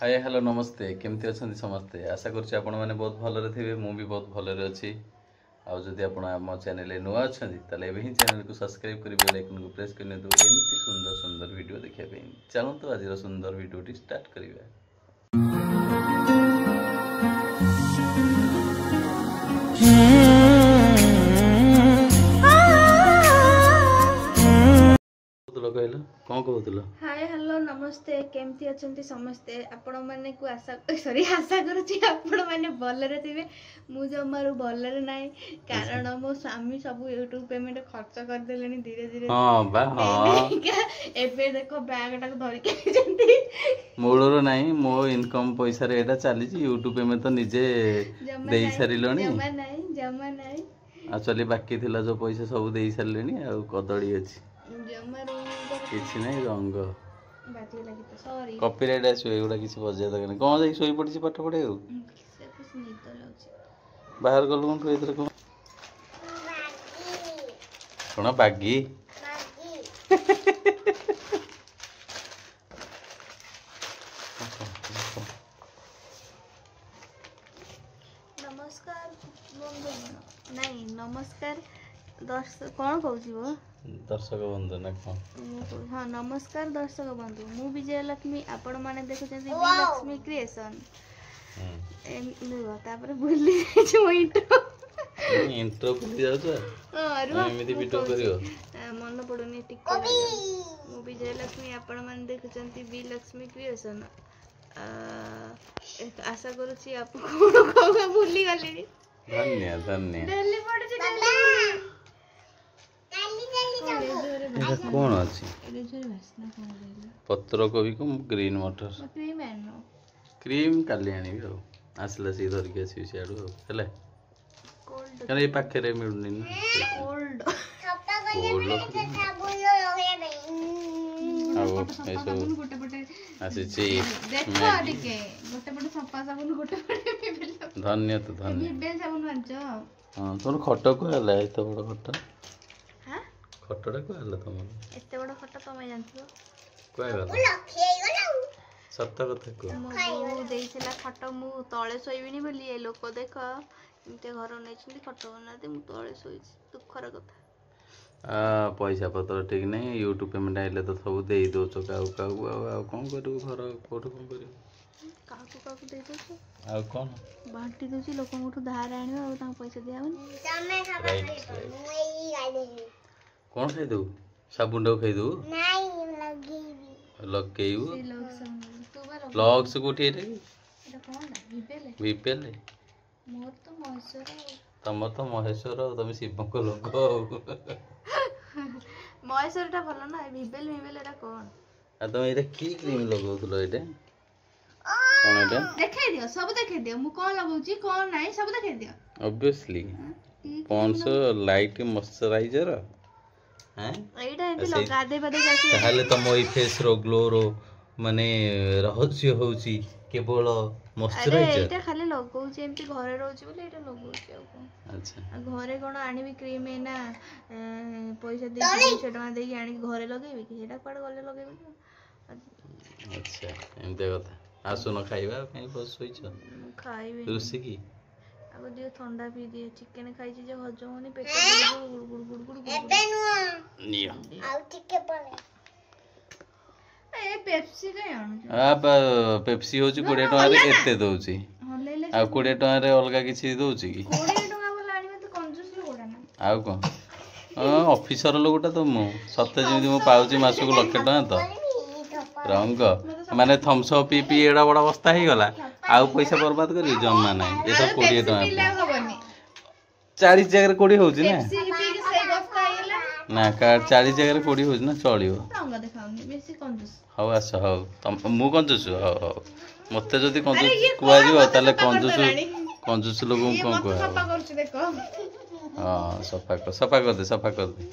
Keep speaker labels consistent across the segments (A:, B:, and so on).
A: Hi hello नमस्ते केमती अच्छा समस्ते आशा करुच्ची आपण मैंने बहुत भलरे थे मु भी बहुत भलरे अच्छी आउ जदि आप आम चैनल नुआ अच्छा ताले ही चैनल को सब्सक्राइब कर बेल आइकन को प्रेस करने दो एमती सुंदर सुंदर वीडियो देखा चलते आज सुंदर वीडियो स्टार्ट करिया। कहल कौन कहूल
B: हाय हेलो नमस्ते केमती अच्छा समस्ते आपण मैंने को आशा सॉरी आशा करुच्ची आपण मैंने भलरे थे मु जमारू भलरे ना कारण मो स्वामी सब यूट्यूब पेमेंट खर्च करदे धीरे धीरे एबे देखो बैग टाक धरिके
A: मूलर नहीं मो इनकम पैसा रे एटा चली यूट्यूब पेमेंट तो निजे दे सारिलोनी
B: जमा नहीं
A: एक्चुअली बाकी थिला जो पैसा सब दे सारिलेनी आ कदड़ी अछि किसी नहीं रंग कॉपीराइट आसो एगुड़ा किसी बजे दरकार नहीं कौन जाई सोई पड़ी पाठ पढ़े बाहर गलु कौन इधर कौन कौन बागी
B: नमस्कार नहीं नमस्कार दर्शक कौन कहूँ
A: दर्शक बंधु ना कौन
B: हाँ नमस्कार दर्शक बंधु मु विजय लक्ष्मी आपण माने देखुछन लक्ष्मी क्रिएशन तापर भूली जो
A: इंट्रो भूली जाउ छ एमिति वीडियो करियो
B: मन पडुनी टिके मु विजय लक्ष्मी आपण माने देखुछन बी लक्ष्मी क्रिएशन आशा करूची आप कोन भूली गली
A: धन्य धन्य
B: दिल्ली पडुची
A: कौन अच्छी पत्र कोबी को ग्रीन मटर क्रीम काली आनी आसला सी धरिक आसि सियाडू हेले कारण ये पाखे मिलुनी ना कोल्ड धन्य तो धन्य हाँ तुम खट को तो बड़ खट खटटा कहला तुम
B: एते बड़ खट तमे जानथो
A: कहला सत्य कथा को
B: मो देइछला खट मु तळे सोइबिनी बोली ए लोक देख इते घर नेछिली खट बनाते मु तळे सोइछि दुखर कथा
A: पैसा पत्र ठीक नहीं यूट्यूब पेमेंट आइले तो सब दे दो काऊ काऊ आ कौन करू घर कोठ कौन करू
B: काकू काकू दे दो
A: आ कौन
B: बांटी दोसी लोक मोठू धार आनियो आ ता पैसा दियावनी
A: तमे खाबा मुई गाले कौन खाई दो साबुन डो खाई दो नहीं लगेबी लॉक्स कोठी एटा
B: एटा कोन
A: विपेल
B: मोर तो महेश्वर
A: तमर तो महेश्वर तुम शिव को लोग
B: महेश्वर टा भलो ना विपेल एटा कोन
A: आ तुम एटा की क्रीम लगाउतलो एटा कोन एटा
B: देखाई दियो सब देखाई दियो मु कोन लगाउची कोन नाही सब देखाई दियो
A: ऑब्वियसली पॉन्स लाइट मॉइस्चराइजर हैं
B: एटा एते लगा दे बदे जासी
A: ताहले तो मोई फेस रो ग्लो रो माने रहस्य होउची केवल मॉइस्चराइजर
B: अरे एटा खाली लगाउची एमती घरे रहउची बोले एटा लगाउची आ कोन
A: अच्छा
B: घरे कोन आनीबी क्रीम है ना पैसा दे 200 टका दे आनी घरे लगेबी कि एटा पड़ गले लगेबी
A: अच्छा एमते कथा आसु न खाइबा कहीं बस सोइछ
B: खाइबे
A: रुसी की
B: आगो दियो ठंडा पी दिए चिकन खाइछि जे हजम होनी पेट गुड़ गुड़ गुड़ गुड़ एबे नु
A: नियो
B: आउ टिके पड़े ए पेप्सी के आनु
A: आ पेप्सी होची 20 टका रे एते दोची आ 20 टका रे अलगा किछि दोची की
B: 20 टका बोला आनी तो कंजूस लोगडा ना
A: आउ कोन ऑफिसर लोगटा तो मु सत्य जेमि मु पाउची मासु को 1 लाख टका तो रंग माने थम्स अप पी पी एडा बड़ा अवस्था ही गला आउ पैसा बर्बाद करी जम्मा नहीं ये तो 20 टका 40 जगह 20 होची ना ना का 40 जगह 20 होची ना चलियो
B: रंग देखाउनी बेसी कंजूस
A: हौ आस हौ तम मु कंजूस हौ हौ मते जदी कंजूस कुआ जीव ताले कंजूस लोग कोन को
B: सफा करछ देखो
A: हां सफा कर दे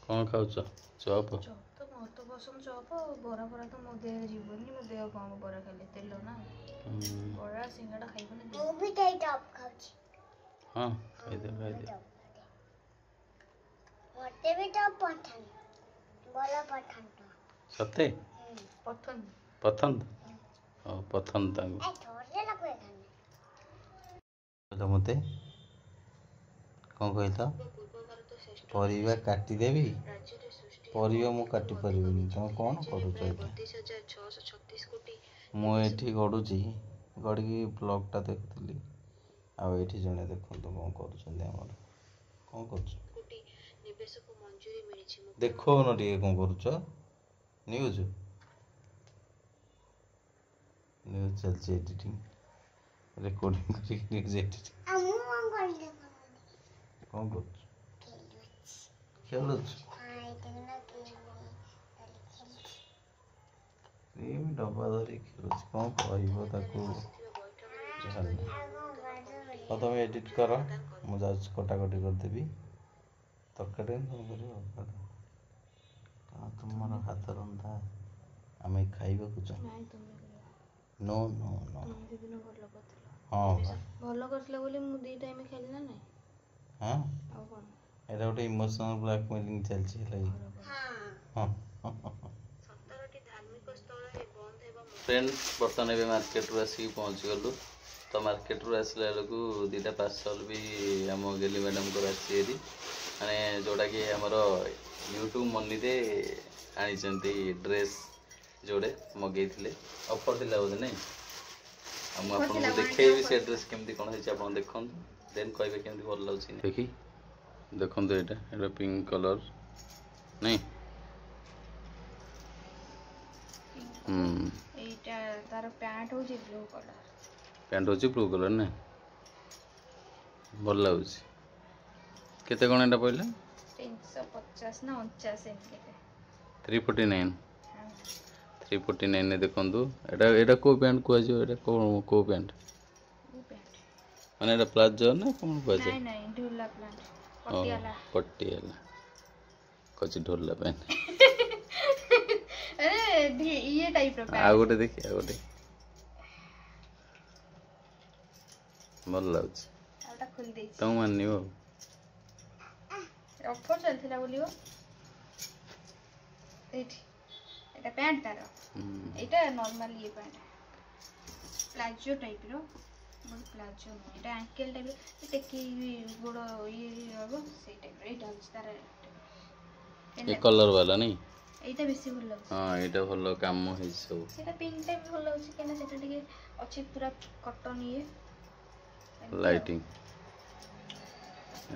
A: कौन खाउछ चॉप
B: तो मोर तो पसंद चॉप बरा बरा तो मो देह जीवनी मो देह कम बरा खाले तेल ना बरा सिंगाड़ा खाइबनी मु भी टाइट चॉप खाउछ
A: हां खाइ दे
B: मते भी टॉप पठान बोला
A: ସତେ
B: ପଥନ
A: ପସନ୍ଦ ହଉ ପସନ୍ଦ ତାଙ୍କୁ ମତେ କ'ଣ କହିଲ ପରିବା କାଟିଦେବି ପରିବା ମୁଁ କାଟି ପାରିବିନି ତମେ କ'ଣ କରୁଛ ଏଇଟା ମୁଁ ଏଠି ଗଡ଼ୁଛି ଗଡ଼ିକି ବ୍ଲଗ୍ଟା ଦେଖୁଥିଲି ଆଉ ଏଇଠି ଜଣେ ଦେଖନ୍ତୁ କ'ଣ କରୁଛନ୍ତି ଆମର କ'ଣ କରୁଛ ଦେଖଉନ ଟିକେ କ'ଣ କରୁଛ ନ୍ୟୁଜ୍ ଚାଲିଛି ଏଡିଟିଂ ରେକର୍ଡିଂ କରିକି ନ୍ୟୁଜ୍ ଏଡିଟିଂ କ'ଣ କରୁଛୁ ଖେଳୁଛୁ କ୍ରିମ୍ ଡବା ଧରି ଖେଳୁଛି କ'ଣ କହିବ ତାକୁ ହଉ ତମେ ଏଡ଼ିଟ୍ କର ମୁଁ ଯାଉଛି କଟାକଟି କରିଦେବି ତରକାରୀ କ'ଣ କରିବ ତୁମର ହାତ ରନ୍ଧା ଆମେ ଖାଇବାକୁ ଚାହୁଁ नो नो नो हाँ
B: ଭଲ କରିଥିଲା ବୋଲି ମୁଁ 2 ଟାଇମ୍ ଖାଇଲି ନା ନାଇଁ
A: हाँ
B: ଆଉ କ'ଣ
A: ଏଟା ଗୋଟେ ଇମୋସନାଲ ବ୍ଲାକମେଲିଂ ଚାଲିଛି ହେଲା କି ହଁ फ्रेंड्स बर्तमान ए मार्केट आसिक पहुँची गलु तो मार्केट आसला बेलू 2टा पार्सल भी आम गेली मैडम को आसी माने जोटा कि आमर यूट्यूब मनी दे आनी ड्रेस जोड़े मगे ऑफर थिला बोधे नहीं मुझे देखी से ड्रेस केमती कौन है देखो देन कहे केमती भल लगे देखी देखो ये पिंक कलर नहीं
B: एटा तार पैंट होची ब्लू कलर
A: पैंट होची ब्लू कलर ना भल लगुच केते कोन एटा पइले
B: 350 ना 49 एमके
A: 349 349 ने देखंतु एटा एटा को पैंट को जो एटा को पैंट माने एटा प्लाजो ना कोन बाजे
B: नहीं नहीं ढोला पैंट पटियाला
A: पटियाला कछि ढोला पैंट
B: अरे ये टाइप रो पैंट
A: आ गोटे देखि आ गोटे भल लागछ
B: आटा खोल दे
A: तम मानियो
B: ऑफर चलथिला बोलियो एठी एटा पैंट तार एटा नॉर्मल ये पैंट प्लाजो टाइप रो बड़ प्लाजो नो एटा एंकल टाइप टेकी बड़ ये हबो से टाइप एटा तार
A: ये कलर वाला नहीं
B: एटा बेसी भल लागछ
A: हां एटा भल काम होई सब
B: सेटा पिंक टाइप भल लागछ केना सेटा टिके अछि पूरा कॉटन ये
A: लाइटिंग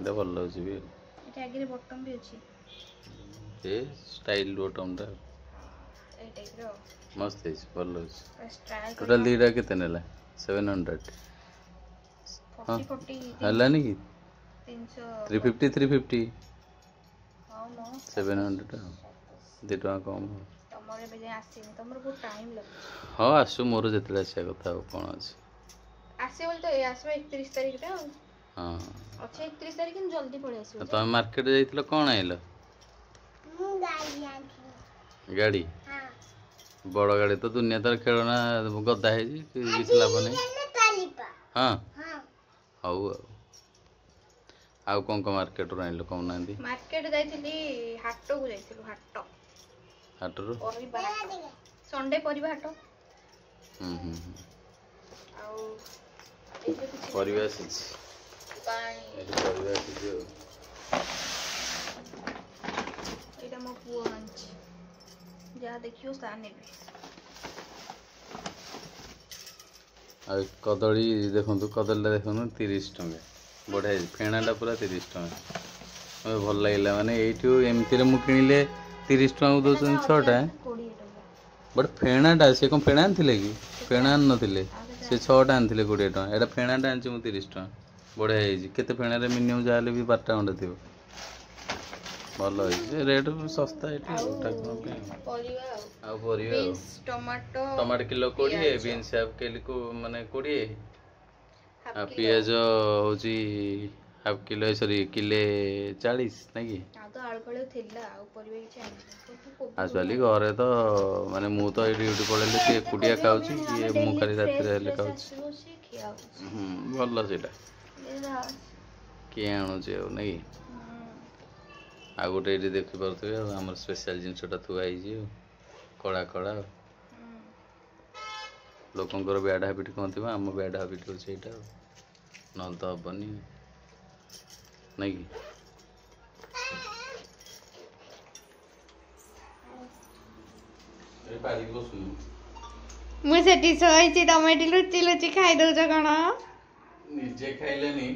A: एटा भल लागछ भी
B: एटा आगे बटन भी अछि
A: ए स्टाइल बटन टा
B: ए टाइप रो
A: मस्त है भल लागछ
B: स्टाइल
A: टोटल दीटा केते नेला 700
B: 40
A: हला नहीं कि
B: 300
A: 350
B: हां नो
A: 700 2 टका कम
B: तमरे बजे आसीनी तमरे बहुत टाइम लगे
A: हां आसु मोर जेतले आसिया कथा कोन अछि
B: आसे बोल तो आसबे 31 तारिख रे
A: हां
B: अच्छा 31 तारिख में जल्दी पड़े आसबे
A: तो मार्केट जाइतलो कोन आइलो गाड़ी
B: हां
A: बड़ गाड़ी तो दुनिया तर खेलना गदा है जी किछ लाभ नहीं हां
B: हां
A: हाउ आउ कोन को मार्केट रो आइलो कोन नांदी
B: मार्केट जाइथिली हाटो को जाइथिलु हाटो
A: हाटरो
B: परिबा संडे परिबा हाटो आउ एजे कुछ
A: परिवेश
B: पानी
A: परिवेश जो
B: एटा मो पुओ आंच जा देखियो सा नेबे
A: आ कदली देखंतु कदलीटा देखंतु 30 टका बढ़िया फेणाटा पूरा 30 टका मते भल लागला माने एठू एमती रे मु किनिले 30 टका दउछन 6टा
B: 20 टका
A: बट फेणाटा से कोन फेणा आनथिले कि फेणा आन नथिले से 6टा आनथिले 20 टका एटा फेणाटा आनछि मु 30 टका बढ़िया है जी केते फेणा रे मिनिमम जाले भी 12टा खंडे थिबो भल है रेट सस्ता एठी ठाकुर पे
B: परिबा
A: आ परिबा
B: बीन्स टमाटो
A: टमाटर किलो 20 बीन्स हाफ किलो को माने 20 आ पियाज होची हाफ किलो सॉरी किले 40 नहीं कि
B: आ तो आळकळे थिला आ परिबा किछ आनी
A: आसवाली घरे तो माने मु तो ड्यूटी पळेले से कुडिया खाउची ये मु खाली रात रे ले खाउची भल सेटा के आनु जे नहीं ଆଉ ଗୋଟେ ଏଇଠି ଦେଖିପାରୁଥିବେ ଆଉ ଆମର ସ୍ପେଶାଲ ଜିନିଷଟା ଥୁଆ ହେଇଛି ଆଉ କଳା କଳା ଆଉ ଲୋକଙ୍କର ବ୍ୟାଡ୍ ହାବିଟ୍ କ'ଣ ଥିବ ଆମ ବ୍ୟାଡ୍ ହାବିଟ୍ ହେଉଛି ଏଇଟା ଆଉ ନହେଲେ ତ ହବନି ନାଇଁ କି ପାରିକି ବସୁନି
B: ମୁଁ ସେଠି ଶୋଇଛି ତମେ ଏଠି ଲୁଚି ଲୁଚି ଖାଇ ଦଉଛ କ'ଣ
A: ନିଜେ ଖାଇଲେନି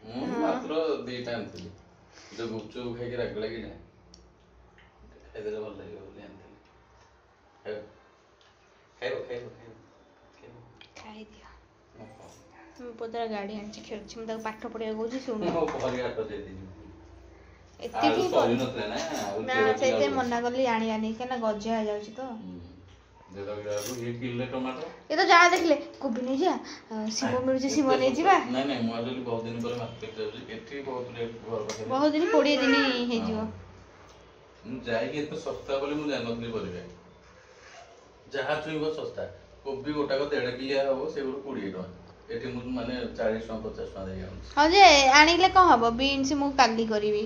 A: ମୁଁ ମାତ୍ର 2ଟା ଆଣିଥିଲି ଯୋଉ ଗୁପଚୁପ ଖାଇକି ରାଗ ଲାଗିଲା ଖାଇଦେଲେ ଭଲ ଲାଗିବ ବୋଲି ଆଣିଥିଲି ଖାଇବ ଖାଇବ ଖାଇବ
B: ଖାଇଦିଅ ମୁଁ ପୋଦରା ଗାଡ଼ି ଆଣିଛି ଖେଳୁଛି ମୁଁ ତାକୁ ପାଠ ପଢିବାକୁ କହୁଛି ଶୁଣୁ ଏତିକି ନା ସେଇଥିପାଇଁ ମନା କଲି ଆଣିବାନି କାହିଁକିନା ଗଜା ହେଇଯାଉଛି ତ ଏ ତ ଯାହା ଦେଖିଲେ କୋବି ନେଇଯିବା ଶିମ ମିଳୁଛି ଶିମ ନେଇଯିବା ବହୁତ ଦିନ 20 ଦିନ ହେଇଯିବ
A: ମୁଁ ଯାଇକି ଏତେ ଶସ୍ତା ବୋଲି ମୁଁ ଜାଣିନଥିଲି ପରିବା ଯାହା ଛୁଇଁବ ଶସ୍ତା କୋବି ଗୋଟାକ 1.5 କିଲିଆ ହବ ସେଗୁলো 20 ଟଙ୍କା ଏଠି ମୁଁ ମାନେ 40 ଟଙ୍କା 50 ଟଙ୍କା ଦେଇ ଆଣୁଛି
B: ହଁ ଯେ ଆଣିଲେ କ'ଣ ହବ ବିନ୍ସ ମୁଁ କାଲି କରିବି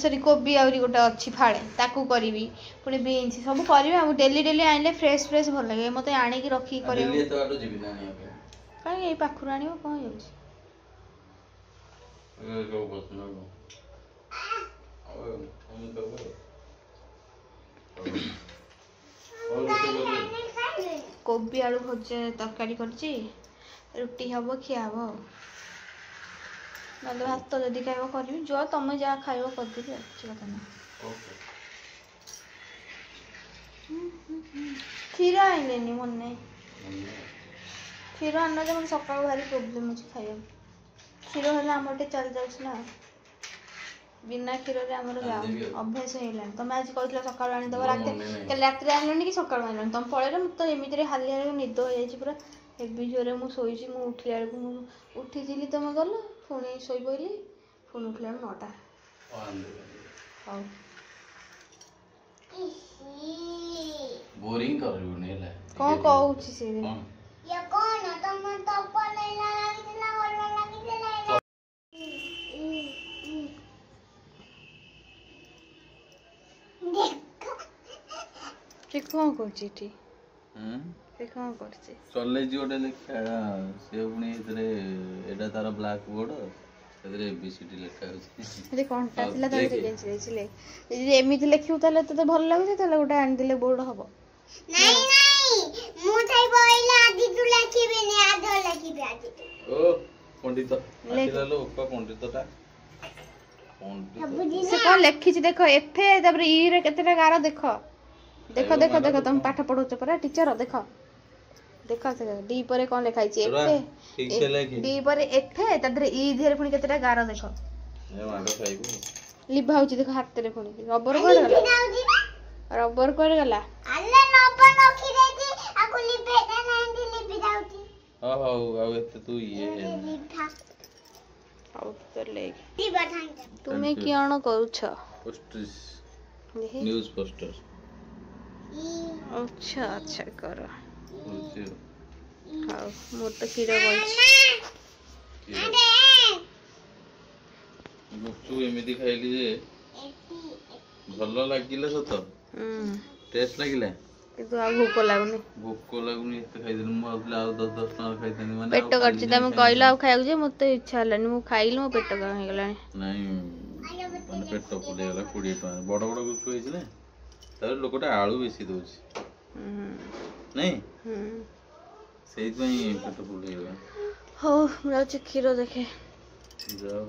B: ସରି କୋବି ଆହୁରି ଗୋଟେ ଅଛି ଫାଳେ ତାକୁ କରିବି ପୁଣି ବିନ୍ସ ସବୁ କରିବି ଆଉ ଡେଲି ଡେଲି ଆଣିଲେ ଫ୍ରେଶ ଫ୍ରେଶ ଭଲ ଲାଗେ ମତେ ଆଣିକି ରଖିକି କରିବାକୁ କାହିଁକି ଏଇ ପାଖରୁ ଆଣିବ କ'ଣ ହେଇଯାଉଛି କୋବି ଆଳୁ ଭଜା ତରକାରୀ କରିଛି ରୁଟି ହବ ଖିଆ ହବ ଆଉ ନହେଲେ ଭାତ ଯଦି ଖାଇବ କରିବି ଯ ତମେ ଯାହା ଖାଇବ କରିଦେବି ଆଉ କିଛି କଥା ନାହିଁ କ୍ଷୀର ଆଣିଲେନି ମନେ ନାହିଁ କ୍ଷୀର ଆଣିଲେ ଯେ ମୋତେ ସକାଳୁ ଭାରି ପ୍ରୋବ୍ଲେମ୍ ଅଛି ଖାଇବାକୁ କ୍ଷୀର ହେଲେ ଆମର ଟିକେ ଚାଲି ଯାଉଛି ନା ବିନା କ୍ଷୀରରେ ଆମର ଯାଉନି ଅଭ୍ୟାସ ହେଇଗଲାଣି ତମେ ଆଜି କହିଥିଲ ସକାଳୁ ଆଣିଦେବ ରାତିରେ ଆଣିଲନି କି ସକାଳୁ ଆଣିଲନି ତମେ ପଳେଇଲେ ମୁଁ ତ ଏମିତିରେ ହାଲିଆରେ ନିଦ ହେଇଯାଇଛି ପୁରା ହେବି ଜୋରେ ମୁଁ ଶୋଇଛି ମୁଁ ଉଠିଲା ବେଳକୁ ମୁଁ ଉଠିଥିଲି ତମେ ଗଲ ପୁଣି ଶୋଇପଇଲି ପୁଣି ଉଠିଲା ବେଳକୁ 9ଟା ହଉ
A: ବୋରିଂ କରିବୁନି ହେଲା
B: କ'ଣ କହୁଛି ସେ ସେ କ'ଣ କରୁଛି ଏଠି ସେ କ'ଣ କରୁଛି
A: ଚଲେଇଛି ଗୋଟେ ଲେଖା ସେ ପୁଣି ଏଥିରେ ଏଇଟା ତାର ବ୍ଲାକ୍ ବୋର୍ଡ ସେଥିରେ ABCD ଲେଖା ହେଉଛି
B: କଣ୍ଟା ଥିଲା ତା ଭିତରେ କେଞ୍ଚି ଦେଇଛି ଯଦି ଏମିତି ଲେଖିବୁ ତାହେଲେ ତତେ ଭଲ ଲାଗୁଛି ତାହେଲେ ଗୋଟେ ଆଣିଦେଲେ ବୋର୍ଡ ହବ ସେ କ'ଣ ଲେଖିଛି ଦେଖ ଏଫେ ତାପରେ ଇ ରେ କେତେଟା ଗାର ଦେଖ ଦେଖ ଦେଖ ଦେଖ ତମେ ପାଠ ପଢଉଛ ପରା ଟିଚର ଦେଖ ଦେଖ ଡି ପରେ କ'ଣ ଲେଖା ହେଇଛି ଡି ପରେ ଏଫେ ତା ଦେହରେ ଇ ଦେହରେ ପୁଣି କେତେଟା ଗାର ଦେଖ ଲିଭା ହଉଛି ଦେଖ ହାତରେ ପୁଣି ରବର କୁଆଡେ ଗଲା ତୁମେ କ'ଣ କରୁଛ
A: ନ୍ୟୁଜ ପୋଷ୍ଟର
B: ଆଚ୍ଛା ଆଚ୍ଛା କର ହଉ ମୋର ତ କ୍ଷୀର ବଳିଛି
A: ଗୁପଚୁପ ଏମିତି ଖାଇଲି ଯେ ଭଲ ଲାଗିଲା ସତ ଟେଷ୍ଟ ଲାଗିଲା
B: କିନ୍ତୁ ଆଉ ଭୋକ ଲାଗୁନି
A: ଏତେ ଖାଇଦେଲି ମୁଁ ଭାବୁଥିଲି ଆଉ 10 ଟଙ୍କା ଖାଇଥାନ୍ତି ମାନେ
B: ପେଟ କାଟୁଛି ତମେ କହିଲ ଆଉ ଖାଇବାକୁ ଯେ ମତେ ଇଚ୍ଛା ହେଲାନି ମୁଁ ଖାଇଲି ମୋ ପେଟ କ'ଣ ହେଇଗଲାଣି
A: ନାଇଁ ମାନେ ପେଟ ଫୁଲ ହେଇଗଲା 20 ଟଙ୍କା ବଡ ବଡ ଗୁପଚୁପ ହେଇଛି ନା ତାପରେ ଲୋକଟା ଆଳୁ ବେଶୀ ଦଉଛି ନାଇଁ ସେଇଥିପାଇଁ ପେଟ ଫୁଲ ହେଇଗଲା
B: ହଉ ମୁଁ ଯାଉଛି କ୍ଷୀର ଦେଖେ
A: ଯାଅ